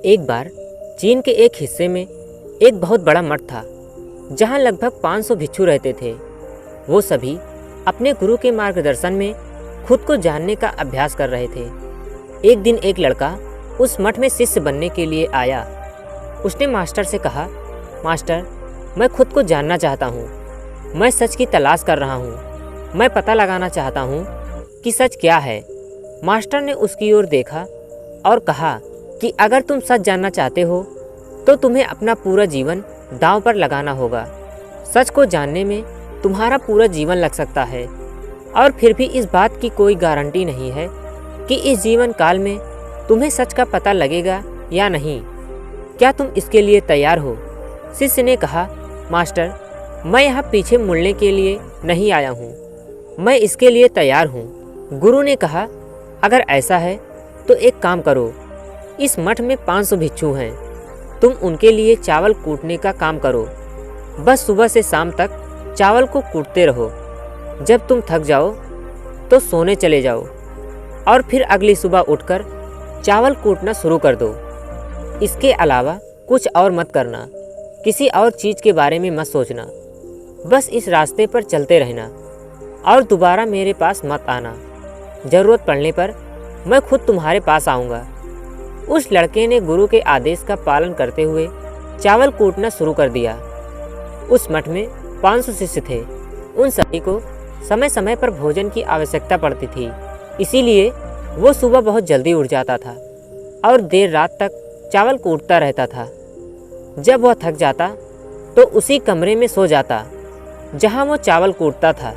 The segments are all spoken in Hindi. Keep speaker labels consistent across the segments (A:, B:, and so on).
A: एक बार चीन के एक हिस्से में एक बहुत बड़ा मठ था जहाँ लगभग 500 भिक्षु रहते थे। वो सभी अपने गुरु के मार्गदर्शन में खुद को जानने का अभ्यास कर रहे थे। एक दिन एक लड़का उस मठ में शिष्य बनने के लिए आया। उसने मास्टर से कहा, मास्टर, मैं खुद को जानना चाहता हूँ। मैं सच की तलाश कर रहा हूँ। मैं पता लगाना चाहता हूँ कि सच क्या है। मास्टर ने उसकी ओर देखा और कहा कि अगर तुम सच जानना चाहते हो तो तुम्हें अपना पूरा जीवन दांव पर लगाना होगा। सच को जानने में तुम्हारा पूरा जीवन लग सकता है और फिर भी इस बात की कोई गारंटी नहीं है कि इस जीवन काल में तुम्हें सच का पता लगेगा या नहीं। क्या तुम इसके लिए तैयार हो? शिष्य ने कहा, मास्टर, मैं यहाँ पीछे मुड़ने के लिए नहीं आया हूँ। मैं इसके लिए तैयार हूँ। गुरु ने कहा, अगर ऐसा है तो एक काम करो। इस मठ में 500 भिक्षु हैं। तुम उनके लिए चावल कूटने का काम करो। बस सुबह से शाम तक चावल को कूटते रहो। जब तुम थक जाओ तो सोने चले जाओ और फिर अगली सुबह उठकर चावल कूटना शुरू कर दो। इसके अलावा कुछ और मत करना। किसी और चीज़ के बारे में मत सोचना। बस इस रास्ते पर चलते रहना और दोबारा मेरे पास मत आना। ज़रूरत पड़ने पर मैं खुद तुम्हारे पास आऊँगा। उस लड़के ने गुरु के आदेश का पालन करते हुए चावल कूटना शुरू कर दिया। उस मठ में 500 शिष्य थे। उन सभी को समय समय पर भोजन की आवश्यकता पड़ती थी, इसीलिए वो सुबह बहुत जल्दी उठ जाता था और देर रात तक चावल कूटता रहता था। जब वह थक जाता तो उसी कमरे में सो जाता जहां वो चावल कूटता था।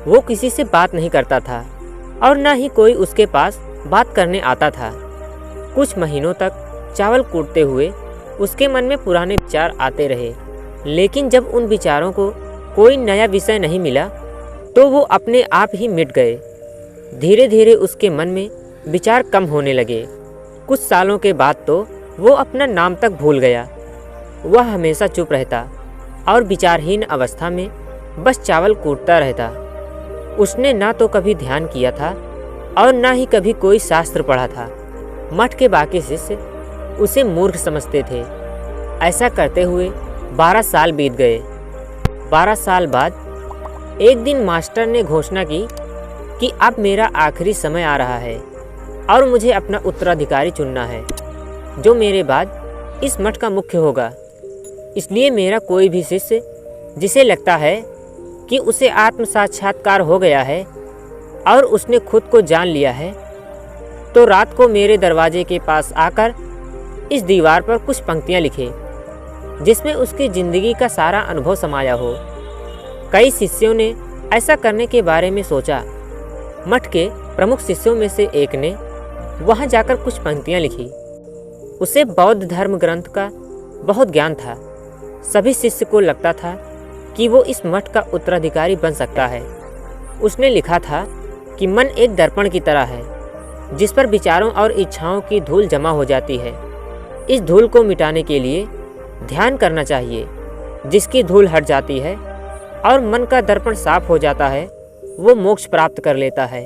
A: वो किसी से बात नहीं करता था और ना ही कोई उसके पास बात करने आता था। कुछ महीनों तक चावल कूटते हुए उसके मन में पुराने विचार आते रहे, लेकिन जब उन विचारों को कोई नया विषय नहीं मिला तो वो अपने आप ही मिट गए। धीरे धीरे उसके मन में विचार कम होने लगे। कुछ सालों के बाद तो वो अपना नाम तक भूल गया। वह हमेशा चुप रहता और विचारहीन अवस्था में बस चावल कूटता रहता। उसने ना तो कभी ध्यान किया था और ना ही कभी कोई शास्त्र पढ़ा था। मठ के बाकी शिष्य उसे मूर्ख समझते थे। ऐसा करते हुए 12 साल बीत गए। 12 साल बाद एक दिन मास्टर ने घोषणा की कि अब मेरा आखिरी समय आ रहा है और मुझे अपना उत्तराधिकारी चुनना है जो मेरे बाद इस मठ का मुख्य होगा। इसलिए मेरा कोई भी शिष्य जिसे लगता है कि उसे आत्म साक्षात्कार हो गया है और उसने खुद को जान लिया है तो रात को मेरे दरवाजे के पास आकर इस दीवार पर कुछ पंक्तियां लिखे जिसमें उसकी ज़िंदगी का सारा अनुभव समाया हो। कई शिष्यों ने ऐसा करने के बारे में सोचा। मठ के प्रमुख शिष्यों में से एक ने वहां जाकर कुछ पंक्तियां लिखी। उसे बौद्ध धर्म ग्रंथ का बहुत ज्ञान था। सभी शिष्य को लगता था कि वो इस मठ का उत्तराधिकारी बन सकता है। उसने लिखा था कि मन एक दर्पण की तरह है जिस पर विचारों और इच्छाओं की धूल जमा हो जाती है। इस धूल को मिटाने के लिए ध्यान करना चाहिए। जिसकी धूल हट जाती है और मन का दर्पण साफ हो जाता है वो मोक्ष प्राप्त कर लेता है।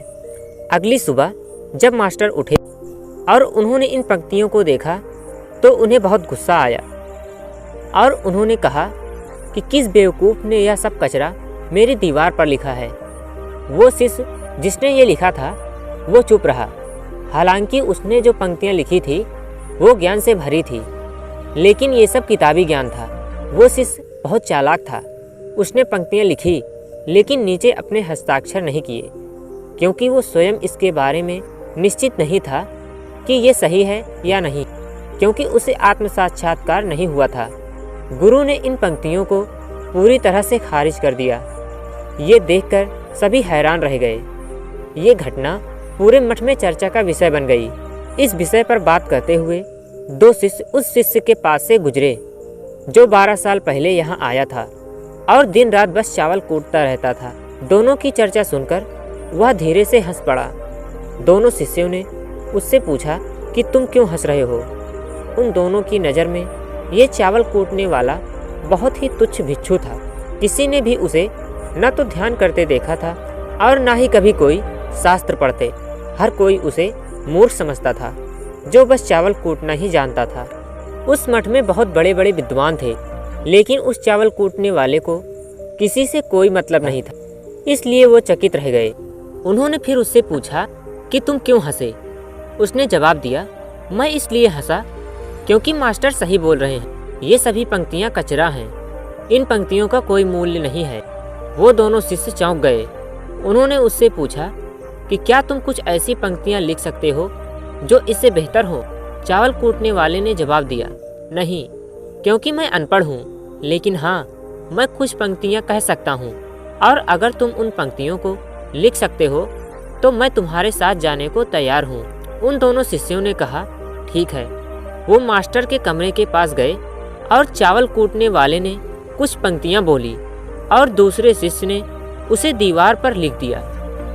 A: अगली सुबह जब मास्टर उठे और उन्होंने इन पंक्तियों को देखा तो उन्हें बहुत गुस्सा आया और उन्होंने कहा कि किस बेवकूफ़ ने यह सब कचरा मेरी दीवार पर लिखा है। वो शिष्य जिसने ये लिखा था वो चुप रहा। हालांकि उसने जो पंक्तियाँ लिखी थी वो ज्ञान से भरी थी, लेकिन ये सब किताबी ज्ञान था। वो शिष्य बहुत चालाक था। उसने पंक्तियाँ लिखी लेकिन नीचे अपने हस्ताक्षर नहीं किए क्योंकि वो स्वयं इसके बारे में निश्चित नहीं था कि ये सही है या नहीं, क्योंकि उसे आत्म साक्षात्कार नहीं हुआ था। गुरु ने इन पंक्तियों को पूरी तरह से खारिज कर दिया। ये देखकर सभी हैरान रह गए। ये घटना पूरे मठ में चर्चा का विषय बन गई। इस विषय पर बात करते हुए 2 शिष्य उस शिष्य के पास से गुजरे जो 12 साल पहले यहाँ आया था और दिन रात बस चावल कूटता रहता था। दोनों की चर्चा सुनकर वह धीरे से हंस पड़ा। दोनों शिष्यों ने उससे पूछा कि तुम क्यों हंस रहे हो? उन दोनों की नज़र में ये चावल कूटने वाला बहुत ही तुच्छ भिक्षु था। किसी ने भी उसे न तो ध्यान करते देखा था और ना ही कभी कोई शास्त्र पढ़ते। हर कोई उसे मूर्ख समझता था। जो बस चावल कूटना ही जानता था। उस मठ में बहुत बड़े बड़े विद्वान थे, लेकिन उस चावल कूटने वाले को किसी से कोई मतलब नहीं था, इसलिए वो चकित रह गए। उन्होंने फिर उससे पूछा कि तुम क्यों हंसे? उसने जवाब दिया, मैं इसलिए हंसा क्योंकि मास्टर सही बोल रहे हैं। ये सभी पंक्तियाँ कचरा हैं, इन पंक्तियों का कोई मूल्य नहीं है। वो दोनों शिष्य चौंक गए। उन्होंने उससे पूछा कि क्या तुम कुछ ऐसी पंक्तियाँ लिख सकते हो जो इससे बेहतर हो? चावल कूटने वाले ने जवाब दिया, नहीं, क्योंकि मैं अनपढ़ हूँ, लेकिन हाँ, मैं कुछ पंक्तियाँ कह सकता हूँ, और अगर तुम उन पंक्तियों को लिख सकते हो तो मैं तुम्हारे साथ जाने को तैयार हूँ। उन दोनों शिष्यों ने कहा, ठीक है। वो मास्टर के कमरे के पास गए और चावल कूटने वाले ने कुछ पंक्तियाँ बोली और दूसरे शिष्य ने उसे दीवार पर लिख दिया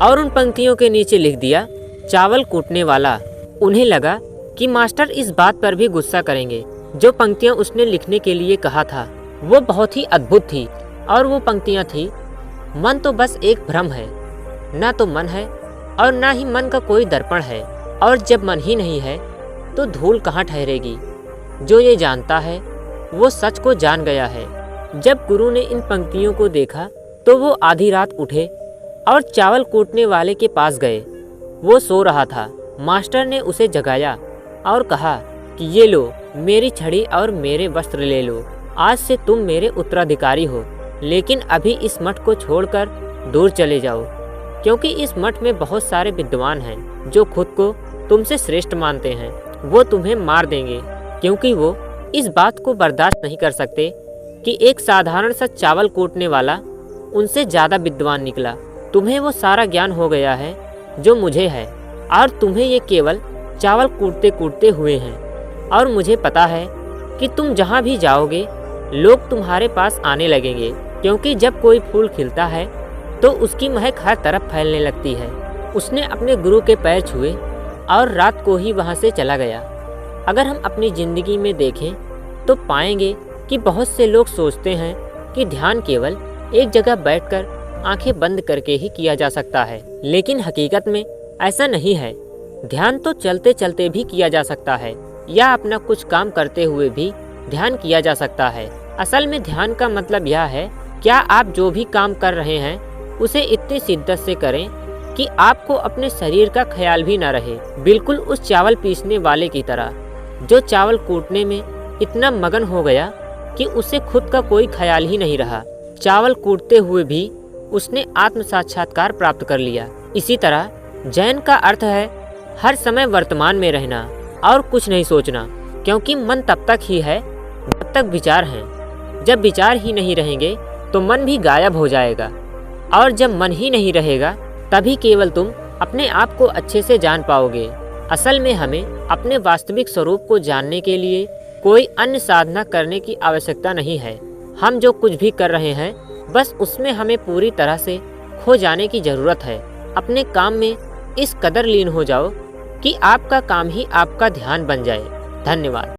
A: और उन पंक्तियों के नीचे लिख दिया, चावल कूटने वाला। उन्हें लगा कि मास्टर इस बात पर भी गुस्सा करेंगे। जो पंक्तियाँ उसने लिखने के लिए कहा था वो बहुत ही अद्भुत थी, और वो पंक्तियाँ थी, मन तो बस एक भ्रम है, ना तो मन है और ना ही मन का कोई दर्पण है, और जब मन ही नहीं है तो धूल कहाँ ठहरेगी। जो ये जानता है वो सच को जान गया है। जब गुरु ने इन पंक्तियों को देखा तो वो आधी रात उठे और चावल कूटने वाले के पास गए। वो सो रहा था। मास्टर ने उसे जगाया और कहा कि ये लो, मेरी छड़ी और मेरे वस्त्र ले लो। आज से तुम मेरे उत्तराधिकारी हो, लेकिन अभी इस मठ को छोड़कर दूर चले जाओ, क्योंकि इस मठ में बहुत सारे विद्वान हैं जो खुद को तुमसे श्रेष्ठ मानते हैं। वो तुम्हें मार देंगे, क्योंकि वो इस बात को बर्दाश्त नहीं कर सकते कि एक साधारण सा चावल कूटने वाला उनसे ज़्यादा विद्वान निकला। तुम्हें वो सारा ज्ञान हो गया है जो मुझे है, और तुम्हें ये केवल चावल कूटते कूटते हुए हैं। और मुझे पता है कि तुम जहाँ भी जाओगे लोग तुम्हारे पास आने लगेंगे, क्योंकि जब कोई फूल खिलता है तो उसकी महक हर तरफ फैलने लगती है। उसने अपने गुरु के पैर छुए और रात को ही वहाँ से चला गया। अगर हम अपनी ज़िंदगी में देखें तो पाएंगे कि बहुत से लोग सोचते हैं कि ध्यान केवल एक जगह बैठकर आंखें बंद करके ही किया जा सकता है, लेकिन हकीकत में ऐसा नहीं है। ध्यान तो चलते चलते भी किया जा सकता है, या अपना कुछ काम करते हुए भी ध्यान किया जा सकता है। असल में ध्यान का मतलब यह है, क्या आप जो भी काम कर रहे हैं उसे इतनी शिद्दत से करें कि आपको अपने शरीर का ख्याल भी न रहे। बिल्कुल उस चावल पीसने वाले की तरह, जो चावल कूटने में इतना मगन हो गया कि उसे खुद का कोई ख्याल ही नहीं रहा। चावल कूटते हुए भी उसने आत्म साक्षात्कार प्राप्त कर लिया। इसी तरह जैन का अर्थ है हर समय वर्तमान में रहना और कुछ नहीं सोचना, क्योंकि मन तब तक ही है जब तक विचार हैं। जब विचार ही नहीं रहेंगे तो मन भी गायब हो जाएगा, और जब मन ही नहीं रहेगा तभी केवल तुम अपने आप को अच्छे से जान पाओगे। असल में हमें अपने वास्तविक स्वरूप को जानने के लिए कोई अन्य साधना करने की आवश्यकता नहीं है। हम जो कुछ भी कर रहे हैं बस उसमें हमें पूरी तरह से खो जाने की ज़रूरत है। अपने काम में इस कदर लीन हो जाओ कि आपका काम ही आपका ध्यान बन जाए। धन्यवाद।